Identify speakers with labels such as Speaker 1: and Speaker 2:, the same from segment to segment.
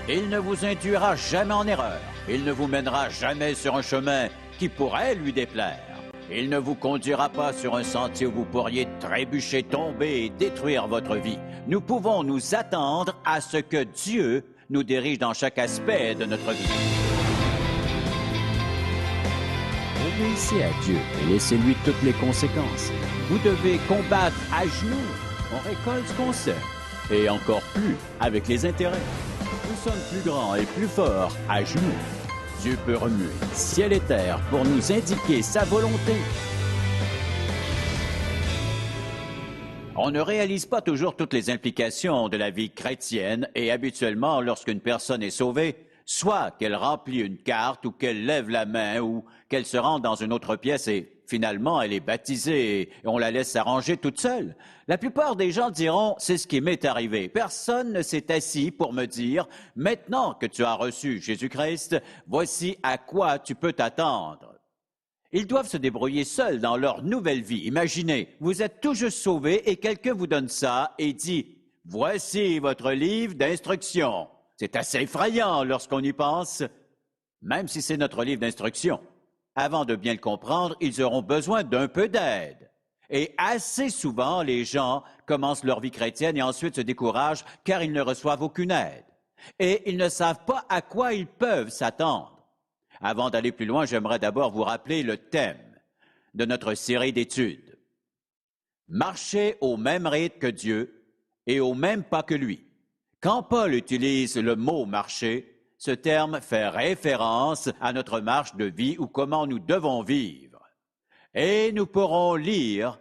Speaker 1: Il ne vous induira jamais en erreur. Il ne vous mènera jamais sur un chemin qui pourrait lui déplaire. Il ne vous conduira pas sur un sentier où vous pourriez trébucher, tomber et détruire votre vie. Nous pouvons nous attendre à ce que Dieu nous dirige dans chaque aspect de notre vie. Obéissez à Dieu et laissez-lui toutes les conséquences. Vous devez combattre à genoux. On récolte ce qu'on sème. Et encore plus avec les intérêts. Nous sommes plus grands et plus forts à genoux. Dieu peut remuer ciel et terre pour nous indiquer sa volonté. On ne réalise pas toujours toutes les implications de la vie chrétienne et habituellement, lorsqu'une personne est sauvée, soit qu'elle remplit une carte ou qu'elle lève la main ou qu'elle se rende dans une autre pièce et finalement elle est baptisée et on la laisse s'arranger toute seule. La plupart des gens diront « c'est ce qui m'est arrivé ». Personne ne s'est assis pour me dire « maintenant que tu as reçu Jésus-Christ, voici à quoi tu peux t'attendre ». Ils doivent se débrouiller seuls dans leur nouvelle vie. Imaginez, vous êtes tout juste sauvé et quelqu'un vous donne ça et dit « voici votre livre d'instructions ». C'est assez effrayant lorsqu'on y pense, même si c'est notre livre d'instructions. Avant de bien le comprendre, ils auront besoin d'un peu d'aide. Et assez souvent, les gens commencent leur vie chrétienne et ensuite se découragent car ils ne reçoivent aucune aide. Et ils ne savent pas à quoi ils peuvent s'attendre. Avant d'aller plus loin, j'aimerais d'abord vous rappeler le thème de notre série d'études. Marcher au même rythme que Dieu et au même pas que lui. Quand Paul utilise le mot « marcher », ce terme fait référence à notre marche de vie ou comment nous devons vivre. Et nous pourrons lire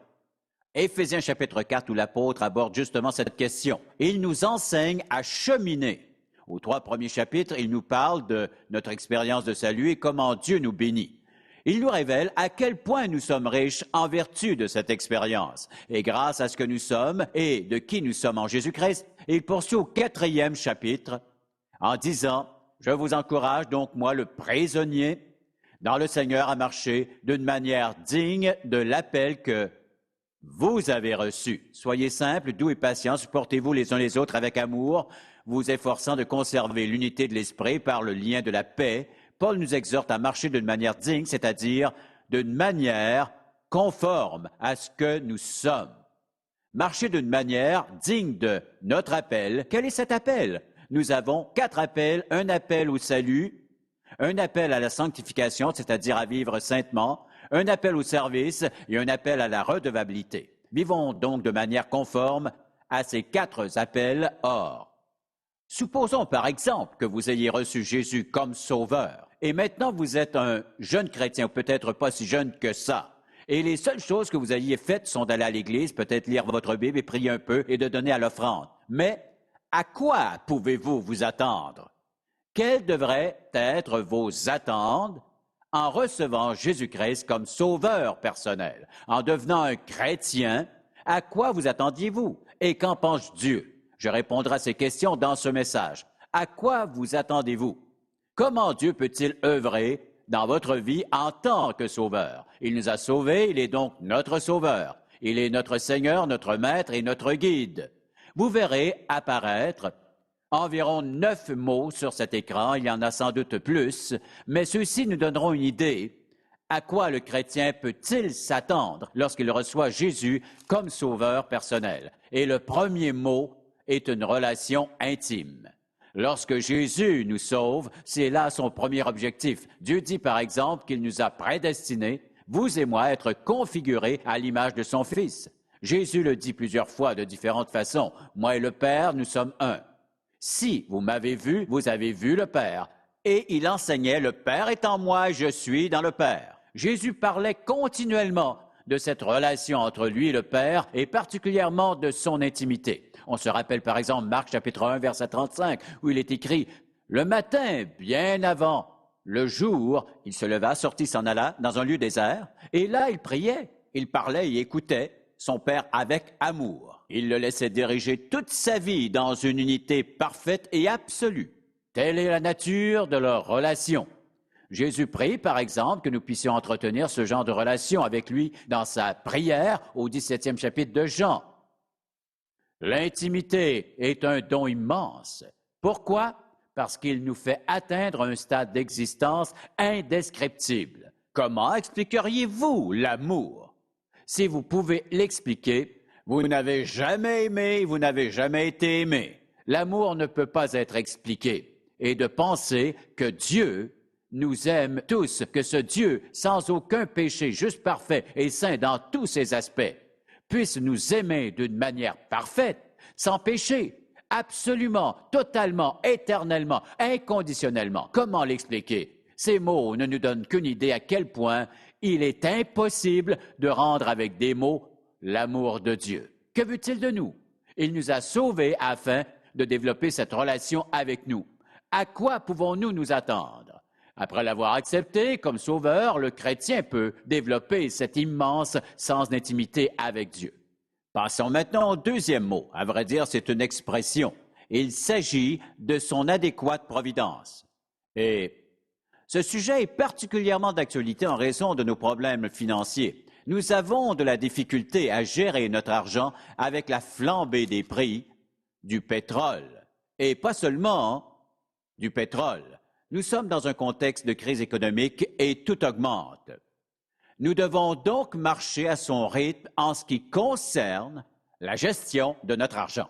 Speaker 1: Éphésiens chapitre 4 où l'apôtre aborde justement cette question. Il nous enseigne à cheminer. Aux 3 premiers chapitres, il nous parle de notre expérience de salut et comment Dieu nous bénit. Il nous révèle à quel point nous sommes riches en vertu de cette expérience. Et grâce à ce que nous sommes et de qui nous sommes en Jésus-Christ, il poursuit au 4e chapitre en disant « Je vous encourage donc, moi, le prisonnier, dans le Seigneur, à marcher d'une manière digne de l'appel que vous avez reçu. Soyez simples, doux et patients, supportez-vous les uns les autres avec amour, vous efforçant de conserver l'unité de l'esprit par le lien de la paix. » Paul nous exhorte à marcher d'une manière digne, c'est-à-dire d'une manière conforme à ce que nous sommes. Marcher d'une manière digne de notre appel. Quel est cet appel? Nous avons 4 appels. Un appel au salut, un appel à la sanctification, c'est-à-dire à vivre saintement, un appel au service et un appel à la redevabilité. Vivons donc de manière conforme à ces 4 appels. Or, supposons par exemple que vous ayez reçu Jésus comme sauveur et maintenant vous êtes un jeune chrétien, ou peut-être pas si jeune que ça. Et les seules choses que vous ayez faites sont d'aller à l'église, peut-être lire votre Bible et prier un peu et de donner à l'offrande. Mais à quoi pouvez-vous vous attendre? Quelles devraient être vos attentes en recevant Jésus-Christ comme sauveur personnel? En devenant un chrétien, à quoi vous attendiez-vous? Et qu'en pense Dieu? Je répondrai à ces questions dans ce message. À quoi vous attendez-vous? Comment Dieu peut-il œuvrer dans votre vie en tant que sauveur? Il nous a sauvés, il est donc notre sauveur. Il est notre Seigneur, notre Maître et notre guide. Vous verrez apparaître environ 9 mots sur cet écran. Il y en a sans doute plus, mais ceux-ci nous donneront une idée à quoi le chrétien peut-il s'attendre lorsqu'il reçoit Jésus comme sauveur personnel. Et le premier mot est une relation intime. Lorsque Jésus nous sauve, c'est là son premier objectif. Dieu dit par exemple qu'il nous a prédestinés, vous et moi, à être configurés à l'image de son Fils. Jésus le dit plusieurs fois de différentes façons. Moi et le Père, nous sommes un. Si vous m'avez vu, vous avez vu le Père. Et il enseignait, le Père est en moi, je suis dans le Père. Jésus parlait continuellement de cette relation entre lui et le Père et particulièrement de son intimité. On se rappelle par exemple Marc chapitre 1, verset 35, où il est écrit « Le matin, bien avant le jour, il se leva, sortit, s'en alla dans un lieu désert, et là il priait, il parlait et écoutait son Père avec amour. Il le laissait diriger toute sa vie dans une unité parfaite et absolue. Telle est la nature de leur relation. Jésus prie, par exemple, que nous puissions entretenir ce genre de relation avec lui dans sa prière au 17e chapitre de Jean. L'intimité est un don immense. Pourquoi? parce qu'il nous fait atteindre un stade d'existence indescriptible. Comment expliqueriez-vous l'amour? Si vous pouvez l'expliquer, vous n'avez jamais aimé, vous n'avez jamais été aimé. L'amour ne peut pas être expliqué. Et de penser que Dieu nous aime tous, que ce Dieu, sans aucun péché, juste parfait et saint dans tous ses aspects, puisse nous aimer d'une manière parfaite, sans péché, absolument, totalement, éternellement, inconditionnellement. Comment l'expliquer? Ces mots ne nous donnent qu'une idée à quel point il est impossible de rendre avec des mots l'amour de Dieu. Que veut-il de nous? Il nous a sauvés afin de développer cette relation avec nous. À quoi pouvons-nous nous attendre? Après l'avoir accepté comme sauveur, le chrétien peut développer cet immense sens d'intimité avec Dieu. Passons maintenant au deuxième mot. À vrai dire, c'est une expression. Il s'agit de son adéquate providence. Et ce sujet est particulièrement d'actualité en raison de nos problèmes financiers. Nous avons de la difficulté à gérer notre argent avec la flambée des prix du pétrole. Et pas seulement du pétrole. Nous sommes dans un contexte de crise économique et tout augmente. Nous devons donc marcher à son rythme en ce qui concerne la gestion de notre argent.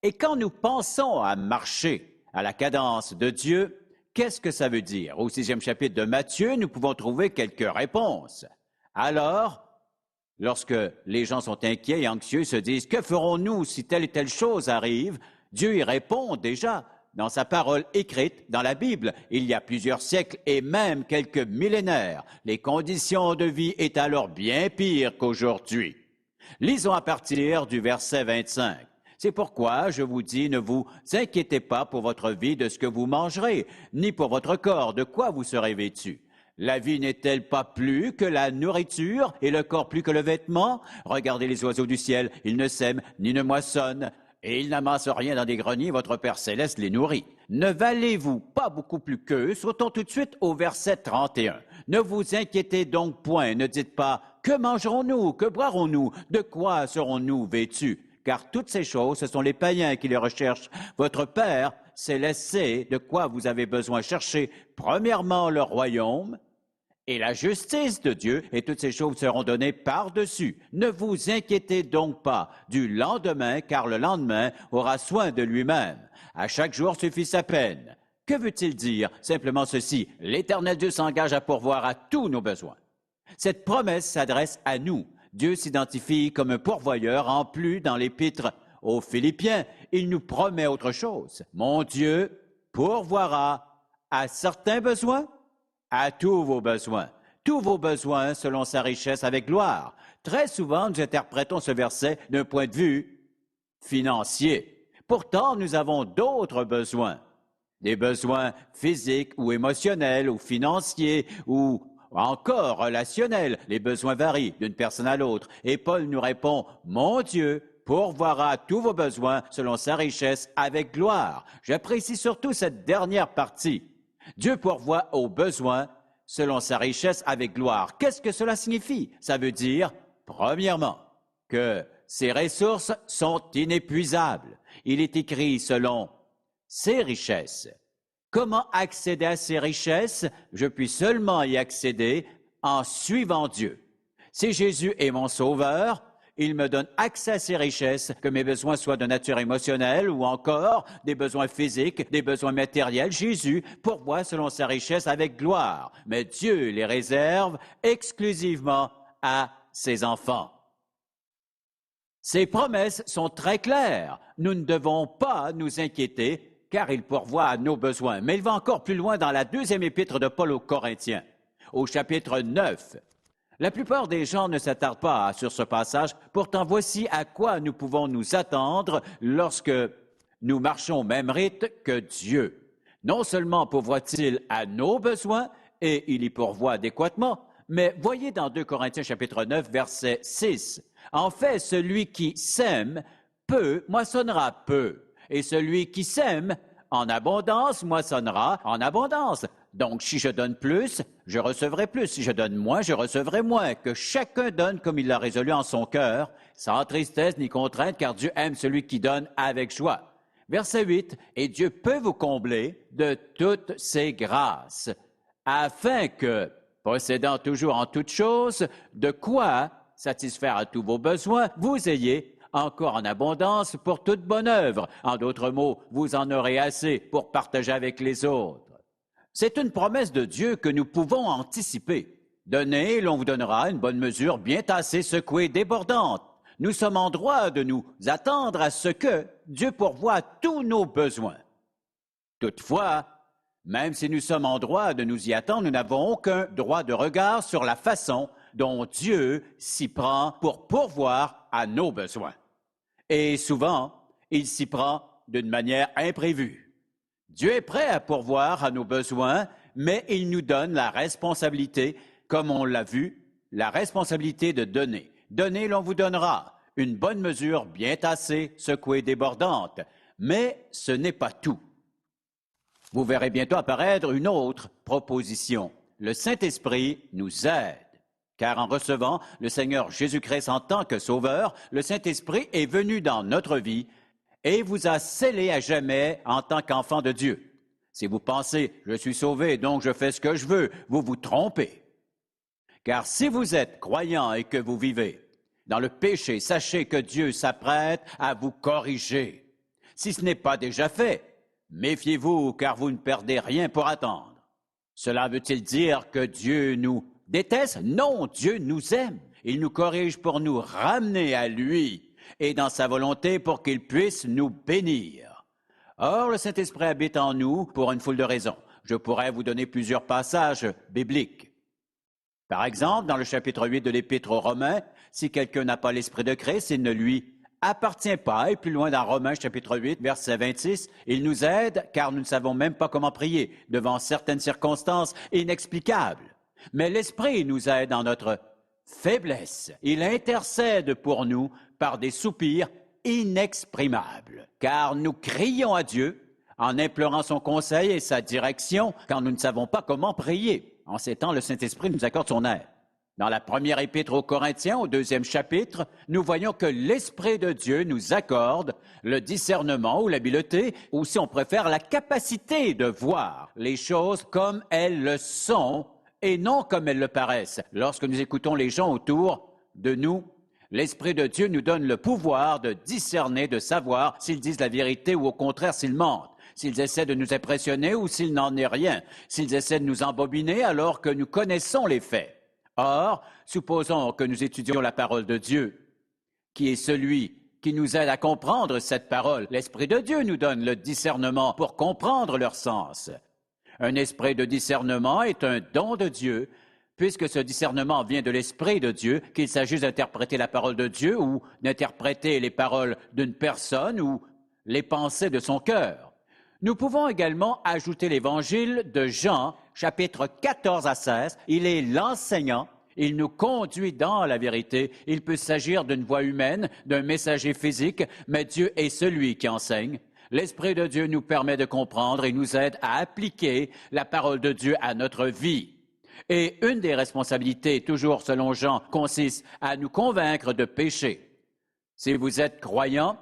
Speaker 1: Et quand nous pensons à marcher à la cadence de Dieu, qu'est-ce que ça veut dire? Au 6e chapitre de Matthieu, nous pouvons trouver quelques réponses. Alors, lorsque les gens sont inquiets et anxieux, se disent « Que ferons-nous si telle et telle chose arrive ?» Dieu y répond déjà dans sa parole écrite dans la Bible. Il y a plusieurs siècles et même quelques millénaires, les conditions de vie étaient alors bien pires qu'aujourd'hui. Lisons à partir du verset 25. C'est pourquoi je vous dis, ne vous inquiétez pas pour votre vie de ce que vous mangerez, ni pour votre corps, de quoi vous serez vêtu. La vie n'est-elle pas plus que la nourriture et le corps plus que le vêtement? Regardez les oiseaux du ciel, ils ne sèment ni ne moissonnent, et ils n'amassent rien dans des greniers, votre Père céleste les nourrit. Ne valez-vous pas beaucoup plus qu'eux? Sautons tout de suite au verset 31. Ne vous inquiétez donc point, ne dites pas, que mangerons-nous, que boirons-nous, de quoi serons-nous vêtus? Car toutes ces choses, ce sont les païens qui les recherchent. Votre Père céleste sait de quoi vous avez besoin. Cherchez premièrement le royaume et la justice de Dieu, et toutes ces choses seront données par-dessus. Ne vous inquiétez donc pas du lendemain, car le lendemain aura soin de lui-même. À chaque jour suffit sa peine. Que veut-il dire? Simplement ceci, l'Éternel Dieu s'engage à pourvoir à tous nos besoins. Cette promesse s'adresse à nous. Dieu s'identifie comme un pourvoyeur. En plus, dans l'Épître aux Philippiens, il nous promet autre chose. Mon Dieu pourvoira à certains besoins, à tous vos besoins selon sa richesse avec gloire. Très souvent, nous interprétons ce verset d'un point de vue financier. Pourtant, nous avons d'autres besoins, des besoins physiques ou émotionnels ou financiers ou encore relationnels. Les besoins varient d'une personne à l'autre. Et Paul nous répond, « Mon Dieu pourvoira tous vos besoins selon sa richesse avec gloire. » J'apprécie surtout cette dernière partie. Dieu pourvoit aux besoins selon sa richesse avec gloire. Qu'est-ce que cela signifie? Ça veut dire, premièrement, que ses ressources sont inépuisables. Il est écrit selon ses richesses. Comment accéder à ces richesses? Je puis seulement y accéder en suivant Dieu. Si Jésus est mon sauveur, il me donne accès à ces richesses, que mes besoins soient de nature émotionnelle ou encore des besoins physiques, des besoins matériels. Jésus pourvoit selon sa richesse avec gloire, mais Dieu les réserve exclusivement à ses enfants. Ces promesses sont très claires. Nous ne devons pas nous inquiéter, car il pourvoit à nos besoins. Mais il va encore plus loin dans la deuxième épître de Paul aux Corinthiens, au chapitre 9. La plupart des gens ne s'attardent pas sur ce passage. Pourtant, voici à quoi nous pouvons nous attendre lorsque nous marchons au même rythme que Dieu. Non seulement pourvoit-il à nos besoins, et il y pourvoit adéquatement, mais voyez dans 2 Corinthiens chapitre 9, verset 6. En fait, celui qui sème peu moissonnera peu, et celui qui sème en abondance moissonnera en abondance. Donc, si je donne plus, je recevrai plus. Si je donne moins, je recevrai moins. Que chacun donne comme il l'a résolu en son cœur, sans tristesse ni contrainte, car Dieu aime celui qui donne avec joie. Verset 8, « Et Dieu peut vous combler de toutes ses grâces, afin que, possédant toujours en toutes choses, de quoi satisfaire à tous vos besoins, vous ayez encore en abondance pour toute bonne œuvre. En d'autres mots, vous en aurez assez pour partager avec les autres. » C'est une promesse de Dieu que nous pouvons anticiper. Donnez, l'on vous donnera une bonne mesure bien tassée, secouée, débordante. Nous sommes en droit de nous attendre à ce que Dieu pourvoie tous nos besoins. Toutefois, même si nous sommes en droit de nous y attendre, nous n'avons aucun droit de regard sur la façon dont Dieu s'y prend pour pourvoir à nos besoins. Et souvent, il s'y prend d'une manière imprévue. Dieu est prêt à pourvoir à nos besoins, mais il nous donne la responsabilité, comme on l'a vu, la responsabilité de donner. Donnez, l'on vous donnera. Une bonne mesure bien tassée, secouée, débordante. Mais ce n'est pas tout. Vous verrez bientôt apparaître une autre proposition. Le Saint-Esprit nous aide. Car en recevant le Seigneur Jésus-Christ en tant que Sauveur, le Saint-Esprit est venu dans notre vie et vous a scellé à jamais en tant qu'enfant de Dieu. Si vous pensez « je suis sauvé, donc je fais ce que je veux », vous vous trompez. Car si vous êtes croyant et que vous vivez dans le péché, sachez que Dieu s'apprête à vous corriger. Si ce n'est pas déjà fait, méfiez-vous, car vous ne perdez rien pour attendre. Cela veut-il dire que Dieu nous déteste? Non, Dieu nous aime. Il nous corrige pour nous ramener à lui et dans sa volonté pour qu'il puisse nous bénir. Or, le Saint-Esprit habite en nous pour une foule de raisons. Je pourrais vous donner plusieurs passages bibliques. Par exemple, dans le chapitre 8 de l'Épître aux Romains, si quelqu'un n'a pas l'Esprit de Christ, il ne lui appartient pas. Et plus loin dans Romains chapitre 8, verset 26, il nous aide car nous ne savons même pas comment prier devant certaines circonstances inexplicables. Mais l'Esprit nous aide dans notre faiblesse. Il intercède pour nous par des soupirs inexprimables. Car nous crions à Dieu en implorant son conseil et sa direction quand nous ne savons pas comment prier. En ces temps, le Saint-Esprit nous accorde son aide. Dans la première épître aux Corinthiens, au 2e chapitre, nous voyons que l'Esprit de Dieu nous accorde le discernement ou l'habileté, ou si on préfère, la capacité de voir les choses comme elles le sont et non comme elles le paraissent. Lorsque nous écoutons les gens autour de nous, l'Esprit de Dieu nous donne le pouvoir de discerner, de savoir s'ils disent la vérité ou au contraire s'ils mentent. S'ils essaient de nous impressionner ou s'il n'en est rien, s'ils essaient de nous embobiner alors que nous connaissons les faits. Or, supposons que nous étudions la parole de Dieu, qui est celui qui nous aide à comprendre cette parole. L'Esprit de Dieu nous donne le discernement pour comprendre leur sens. Un esprit de discernement est un don de Dieu, puisque ce discernement vient de l'Esprit de Dieu, qu'il s'agisse d'interpréter la parole de Dieu ou d'interpréter les paroles d'une personne ou les pensées de son cœur. Nous pouvons également ajouter l'Évangile de Jean, chapitre 14 à 16. Il est l'enseignant, il nous conduit dans la vérité. Il peut s'agir d'une voix humaine, d'un messager physique, mais Dieu est celui qui enseigne. L'Esprit de Dieu nous permet de comprendre et nous aide à appliquer la parole de Dieu à notre vie. Et une des responsabilités, toujours selon Jean, consiste à nous convaincre de péché. Si vous êtes croyant,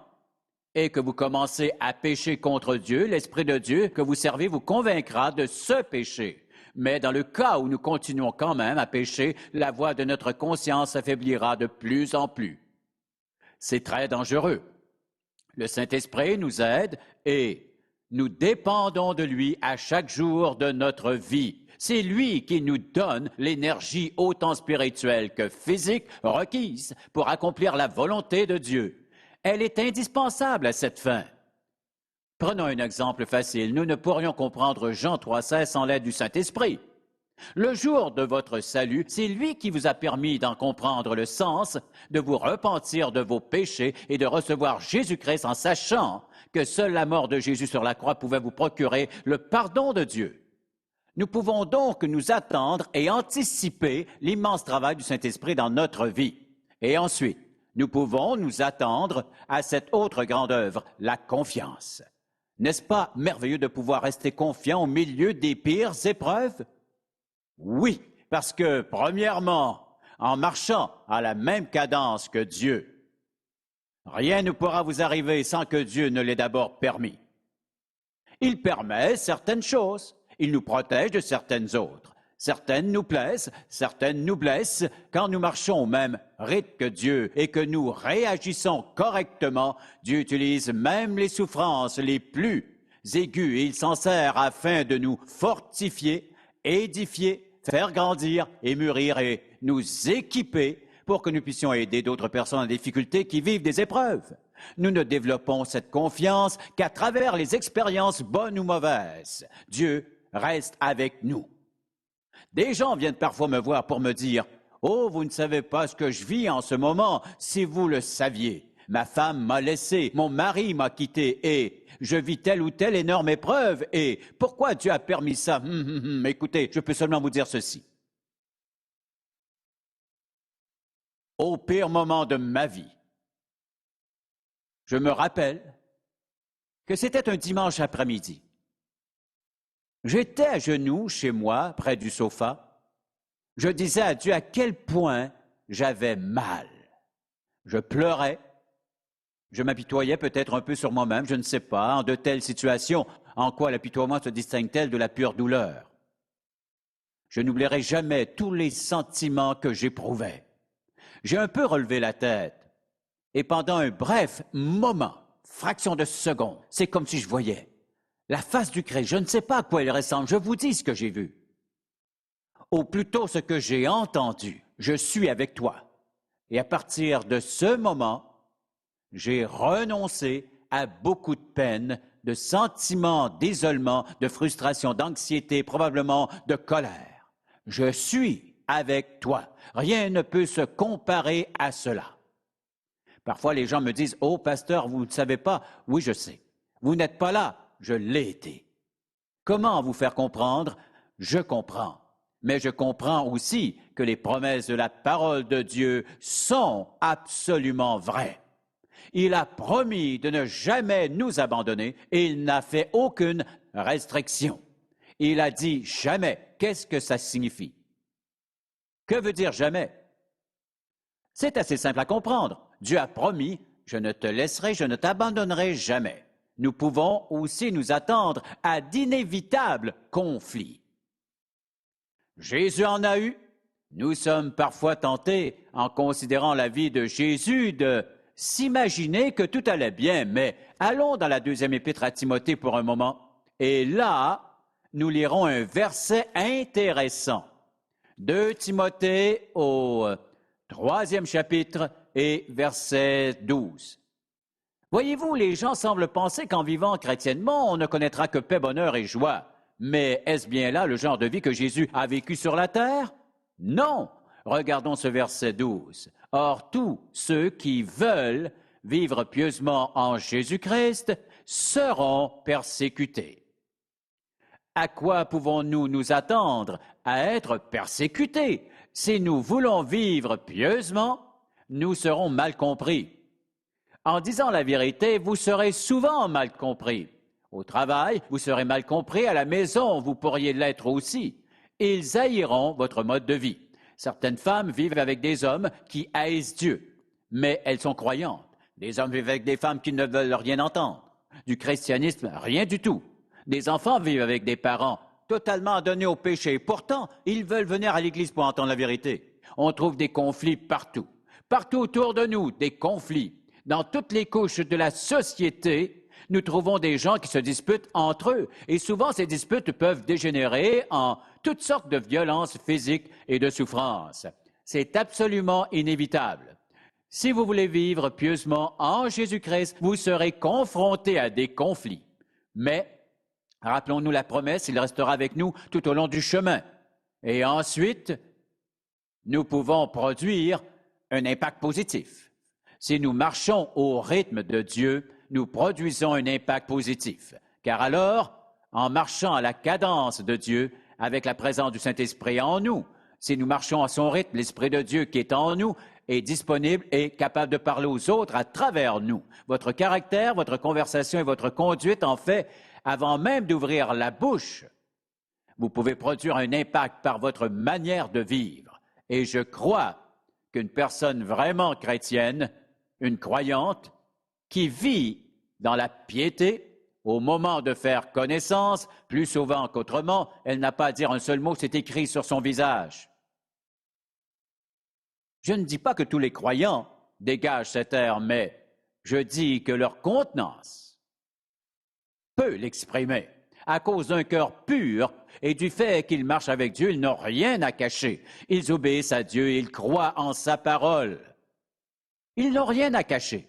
Speaker 1: et que vous commencez à pécher contre Dieu, l'Esprit de Dieu que vous servez vous convaincra de ce péché. Mais dans le cas où nous continuons quand même à pécher, la voix de notre conscience s'affaiblira de plus en plus. C'est très dangereux. Le Saint-Esprit nous aide et nous dépendons de lui à chaque jour de notre vie. C'est lui qui nous donne l'énergie autant spirituelle que physique requise pour accomplir la volonté de Dieu. Elle est indispensable à cette fin. Prenons un exemple facile. Nous ne pourrions comprendre Jean 3,16 sans l'aide du Saint-Esprit. Le jour de votre salut, c'est lui qui vous a permis d'en comprendre le sens, de vous repentir de vos péchés et de recevoir Jésus-Christ en sachant que seule la mort de Jésus sur la croix pouvait vous procurer le pardon de Dieu. Nous pouvons donc nous attendre et anticiper l'immense travail du Saint-Esprit dans notre vie. Et ensuite, nous pouvons nous attendre à cette autre grande œuvre, la confiance. N'est-ce pas merveilleux de pouvoir rester confiant au milieu des pires épreuves? Oui, parce que, premièrement, en marchant à la même cadence que Dieu, Rien ne pourra vous arriver sans que Dieu ne l'ait d'abord permis. Il permet certaines choses, il nous protège de certaines autres. Certaines nous plaisent, certaines nous blessent. Quand nous marchons au même rythme que Dieu et que nous réagissons correctement, Dieu utilise même les souffrances les plus aiguës et il s'en sert afin de nous fortifier, édifier, faire grandir et mûrir et nous équiper pour que nous puissions aider d'autres personnes en difficulté qui vivent des épreuves. Nous ne développons cette confiance qu'à travers les expériences bonnes ou mauvaises. Dieu reste avec nous. Des gens viennent parfois me voir pour me dire « Oh, vous ne savez pas ce que je vis en ce moment, si vous le saviez. Ma femme m'a laissé, mon mari m'a quitté et je vis telle ou telle énorme épreuve et pourquoi Dieu a permis ça? Écoutez, je peux seulement vous dire ceci. Au pire moment de ma vie, je me rappelle que c'était un dimanche après-midi. J'étais à genoux chez moi, près du sofa. Je disais à Dieu à quel point j'avais mal. Je pleurais. Je m'apitoyais peut-être un peu sur moi-même, je ne sais pas, en de telles situations, en quoi l'apitoiement se distingue-t-elle de la pure douleur? Je n'oublierai jamais tous les sentiments que j'éprouvais. J'ai un peu relevé la tête, et pendant un bref moment, fraction de seconde, c'est comme si je voyais la face du Christ. Je ne sais pas à quoi il ressemble, je vous dis ce que j'ai vu. Ou plutôt ce que j'ai entendu. Je suis avec toi. Et à partir de ce moment, j'ai renoncé à beaucoup de peine, de sentiments d'isolement, de frustration, d'anxiété, probablement de colère. Je suis avec toi. Rien ne peut se comparer à cela. Parfois, les gens me disent « Oh, pasteur, vous ne savez pas. » Oui, je sais. Vous n'êtes pas là. Je l'ai été. Comment vous faire comprendre? Je comprends. Mais je comprends aussi que les promesses de la parole de Dieu sont absolument vraies. Il a promis de ne jamais nous abandonner et il n'a fait aucune restriction. Il a dit jamais. Qu'est-ce que ça signifie? Que veut dire jamais? C'est assez simple à comprendre. Dieu a promis, je ne te laisserai, je ne t'abandonnerai jamais. Nous pouvons aussi nous attendre à d'inévitables conflits. Jésus en a eu. Nous sommes parfois tentés, en considérant la vie de Jésus, de s'imaginer que tout allait bien, mais allons dans la deuxième épître à Timothée pour un moment. Et là, nous lirons un verset intéressant. 2 Timothée au 3e chapitre et verset 12. Voyez-vous, les gens semblent penser qu'en vivant chrétiennement, on ne connaîtra que paix, bonheur et joie. Mais est-ce bien là le genre de vie que Jésus a vécu sur la terre? Non! Regardons ce verset 12. « Or, tous ceux qui veulent vivre pieusement en Jésus-Christ seront persécutés. » À quoi pouvons-nous nous attendre? À être persécutés. Si nous voulons vivre pieusement, nous serons mal compris. En disant la vérité, vous serez souvent mal compris. Au travail, vous serez mal compris. À la maison, vous pourriez l'être aussi. Ils haïront votre mode de vie. Certaines femmes vivent avec des hommes qui haïssent Dieu, mais elles sont croyantes. Des hommes vivent avec des femmes qui ne veulent rien entendre. Du christianisme, rien du tout. Des enfants vivent avec des parents totalement donnés au péché. Pourtant, ils veulent venir à l'Église pour entendre la vérité. On trouve des conflits partout. Partout autour de nous, des conflits. Dans toutes les couches de la société, nous trouvons des gens qui se disputent entre eux. Et souvent, ces disputes peuvent dégénérer en toutes sortes de violences physiques et de souffrances. C'est absolument inévitable. Si vous voulez vivre pieusement en Jésus-Christ, vous serez confrontés à des conflits. Mais, rappelons-nous la promesse, il restera avec nous tout au long du chemin. Et ensuite, nous pouvons produire un impact positif. Si nous marchons au rythme de Dieu, nous produisons un impact positif. Car alors, en marchant à la cadence de Dieu, avec la présence du Saint-Esprit en nous, si nous marchons à son rythme, l'Esprit de Dieu qui est en nous est disponible et capable de parler aux autres à travers nous. Votre caractère, votre conversation et votre conduite, en fait, avant même d'ouvrir la bouche, vous pouvez produire un impact par votre manière de vivre. Et je crois qu'une personne vraiment chrétienne, une croyante, qui vit dans la piété, au moment de faire connaissance, plus souvent qu'autrement, elle n'a pas à dire un seul mot, c'est écrit sur son visage. Je ne dis pas que tous les croyants dégagent cet air, mais je dis que leur contenance peut l'exprimer. À cause d'un cœur pur et du fait qu'ils marchent avec Dieu, ils n'ont rien à cacher. Ils obéissent à Dieu, ils croient en sa parole. Ils n'ont rien à cacher.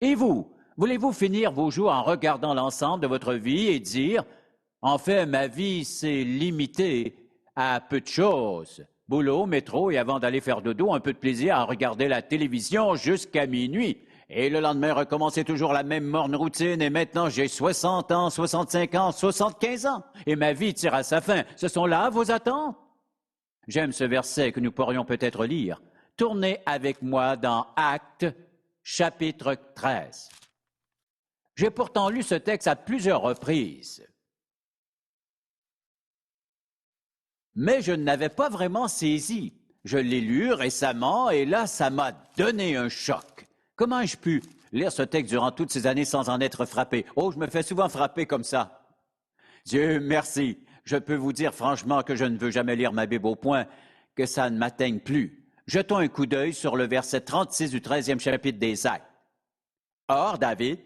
Speaker 1: Et vous, voulez-vous finir vos jours en regardant l'ensemble de votre vie et dire « En fait, ma vie s'est limitée à peu de choses. Boulot, métro et avant d'aller faire dodo, un peu de plaisir à regarder la télévision jusqu'à minuit. Et le lendemain, recommencer toujours la même morne routine. Et maintenant, j'ai 60 ans, 65 ans, 75 ans. Et ma vie tire à sa fin. Ce sont là vos attentes? » J'aime ce verset que nous pourrions peut-être lire. Tournez avec moi dans Actes, chapitre 13. J'ai pourtant lu ce texte à plusieurs reprises. Mais je ne l'avais pas vraiment saisi. Je l'ai lu récemment et là, ça m'a donné un choc. Comment ai-je pu lire ce texte durant toutes ces années sans en être frappé? Oh, je me fais souvent frapper comme ça. Dieu merci. Je peux vous dire franchement que je ne veux jamais lire ma Bible au point que ça ne m'atteigne plus. Jetons un coup d'œil sur le verset 36 du 13e chapitre des Actes. Or, David,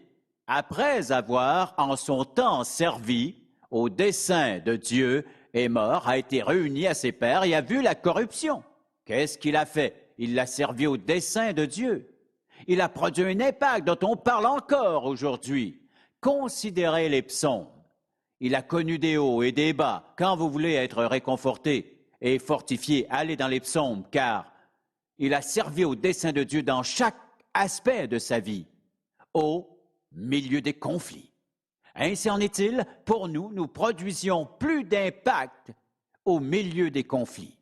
Speaker 1: après avoir en son temps servi au dessein de Dieu, est mort, a été réuni à ses pairs et a vu la corruption. Qu'est-ce qu'il a fait? Il l'a servi au dessein de Dieu. Il a produit un impact dont on parle encore aujourd'hui. Considérez les psaumes. Il a connu des hauts et des bas. Quand vous voulez être réconforté et fortifié, allez dans les psaumes, car il a servi au dessein de Dieu dans chaque aspect de sa vie, au milieu des conflits. Ainsi en est-il, pour nous, nous produisions plus d'impact au milieu des conflits.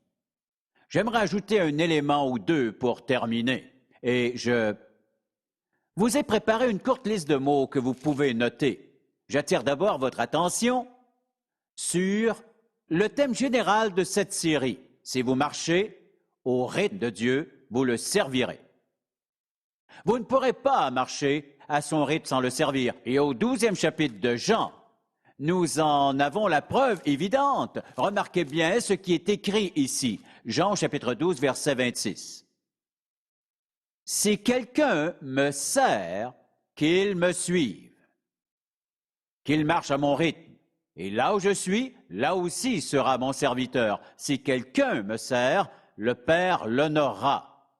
Speaker 1: J'aimerais ajouter un élément ou deux pour terminer. Et je vous ai préparé une courte liste de mots que vous pouvez noter. J'attire d'abord votre attention sur le thème général de cette série. Si vous marchez au rythme de Dieu, vous le servirez. Vous ne pourrez pas marcher à son rythme sans le servir. Et au 12e chapitre de Jean, nous en avons la preuve évidente. Remarquez bien ce qui est écrit ici. Jean chapitre 12, verset 26. Si quelqu'un me sert, qu'il me suive, qu'il marche à mon rythme. Et là où je suis, là aussi sera mon serviteur. Si quelqu'un me sert, le Père l'honorera.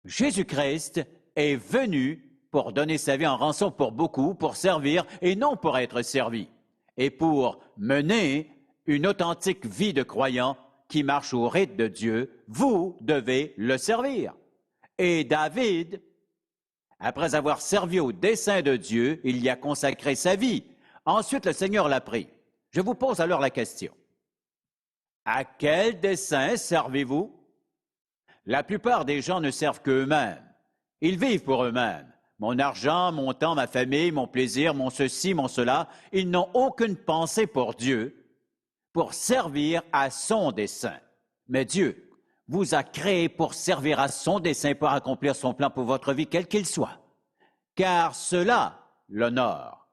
Speaker 1: Jésus-Christ est venu pour donner sa vie en rançon pour beaucoup, pour servir et non pour être servi, et pour mener une authentique vie de croyant qui marche au rythme de Dieu, vous devez le servir. Et David, après avoir servi au dessein de Dieu, il y a consacré sa vie. Ensuite, le Seigneur l'a pris. Je vous pose alors la question. À quel dessein servez-vous? La plupart des gens ne servent qu'eux-mêmes. Ils vivent pour eux-mêmes. Mon argent, mon temps, ma famille, mon plaisir, mon ceci, mon cela, ils n'ont aucune pensée pour Dieu, pour servir à son dessein. Mais Dieu vous a créé pour servir à son dessein, pour accomplir son plan pour votre vie, quel qu'il soit. Car cela l'honore.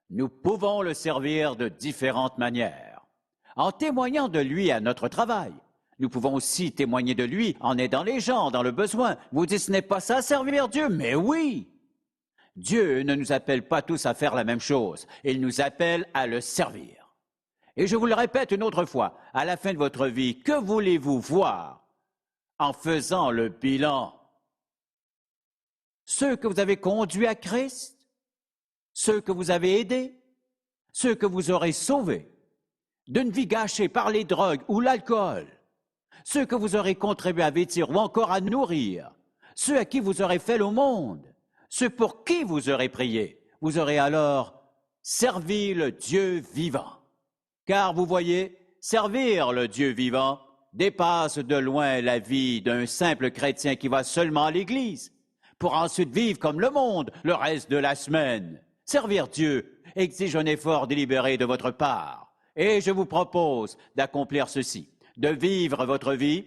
Speaker 1: Nous pouvons le servir de différentes manières. En témoignant de lui à notre travail. Nous pouvons aussi témoigner de lui en aidant les gens dans le besoin. Vous dites, ce n'est pas ça, servir Dieu? Mais oui! Dieu ne nous appelle pas tous à faire la même chose. Il nous appelle à le servir. Et je vous le répète une autre fois, à la fin de votre vie, que voulez-vous voir en faisant le bilan? Ceux que vous avez conduits à Christ? Ceux que vous avez aidés? Ceux que vous aurez sauvés d'une vie gâchée par les drogues ou l'alcool? Ceux que vous aurez contribué à vêtir ou encore à nourrir? Ceux à qui vous aurez fait le monde? Ceux pour qui vous aurez prié? Vous aurez alors servi le Dieu vivant. Car vous voyez, servir le Dieu vivant dépasse de loin la vie d'un simple chrétien qui va seulement à l'Église, pour ensuite vivre comme le monde le reste de la semaine. Servir Dieu exige un effort délibéré de votre part. Et je vous propose d'accomplir ceci, de vivre votre vie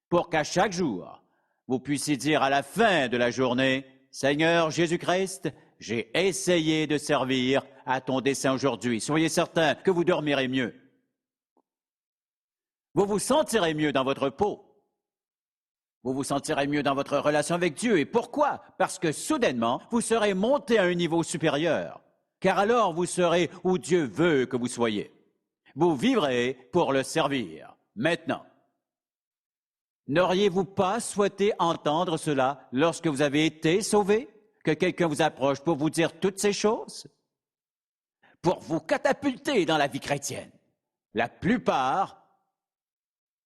Speaker 1: pour qu'à chaque jour, vous puissiez dire à la fin de la journée, Seigneur Jésus-Christ, j'ai essayé de servir à ton dessein aujourd'hui. Soyez certain que vous dormirez mieux. Vous vous sentirez mieux dans votre peau. Vous vous sentirez mieux dans votre relation avec Dieu. Et pourquoi? Parce que soudainement, vous serez monté à un niveau supérieur. Car alors, vous serez où Dieu veut que vous soyez. Vous vivrez pour le servir. Maintenant, n'auriez-vous pas souhaité entendre cela lorsque vous avez été sauvé? Que quelqu'un vous approche pour vous dire toutes ces choses? Pour vous catapulter dans la vie chrétienne. La plupart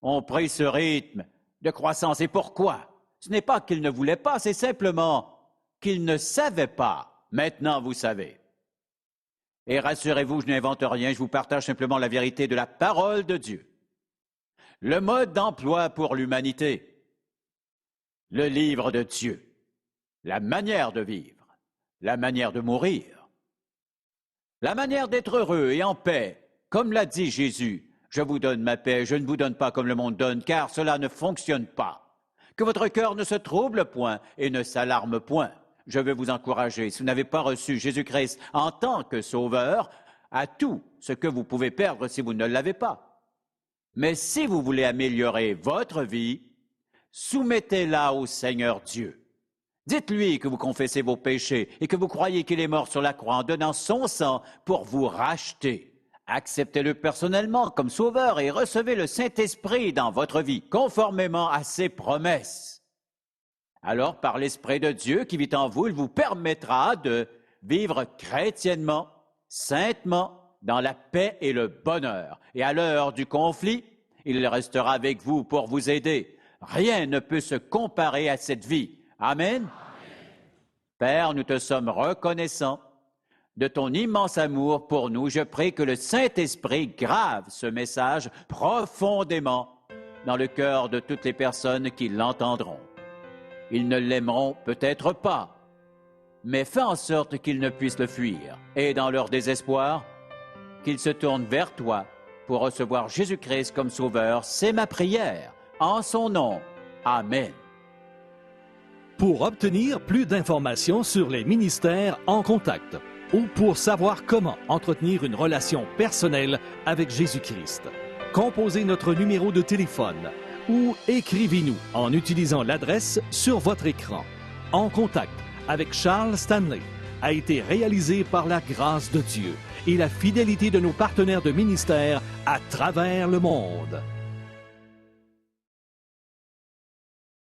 Speaker 1: ont pris ce rythme de croissance. Et pourquoi? Ce n'est pas qu'ils ne voulaient pas, c'est simplement qu'ils ne savaient pas. Maintenant, vous savez. Et rassurez-vous, je n'invente rien, je vous partage simplement la vérité de la parole de Dieu. Le mode d'emploi pour l'humanité, le livre de Dieu, la manière de vivre, la manière de mourir, la manière d'être heureux et en paix, comme l'a dit Jésus. Je vous donne ma paix, je ne vous donne pas comme le monde donne, car cela ne fonctionne pas. Que votre cœur ne se trouble point et ne s'alarme point. Je veux vous encourager, si vous n'avez pas reçu Jésus-Christ en tant que sauveur, à tout ce que vous pouvez perdre si vous ne l'avez pas. Mais si vous voulez améliorer votre vie, soumettez-la au Seigneur Dieu. Dites-lui que vous confessez vos péchés et que vous croyez qu'il est mort sur la croix en donnant son sang pour vous racheter. Acceptez-le personnellement comme sauveur et recevez le Saint-Esprit dans votre vie, conformément à ses promesses. Alors, par l'Esprit de Dieu qui vit en vous, il vous permettra de vivre chrétiennement, saintement, dans la paix et le bonheur. Et à l'heure du conflit, il restera avec vous pour vous aider. Rien ne peut se comparer à cette vie. Amen. Père, nous te sommes reconnaissants de ton immense amour pour nous. Je prie que le Saint-Esprit grave ce message profondément dans le cœur de toutes les personnes qui l'entendront. Ils ne l'aimeront peut-être pas, mais fais en sorte qu'ils ne puissent le fuir. Et dans leur désespoir, qu'ils se tournent vers toi pour recevoir Jésus-Christ comme Sauveur. C'est ma prière. En son nom. Amen.
Speaker 2: Pour obtenir plus d'informations sur les ministères en contact ou pour savoir comment entretenir une relation personnelle avec Jésus-Christ, composez notre numéro de téléphone ou écrivez-nous en utilisant l'adresse sur votre écran. En contact avec Charles Stanley a été réalisé par la grâce de Dieu et la fidélité de nos partenaires de ministère à travers le monde.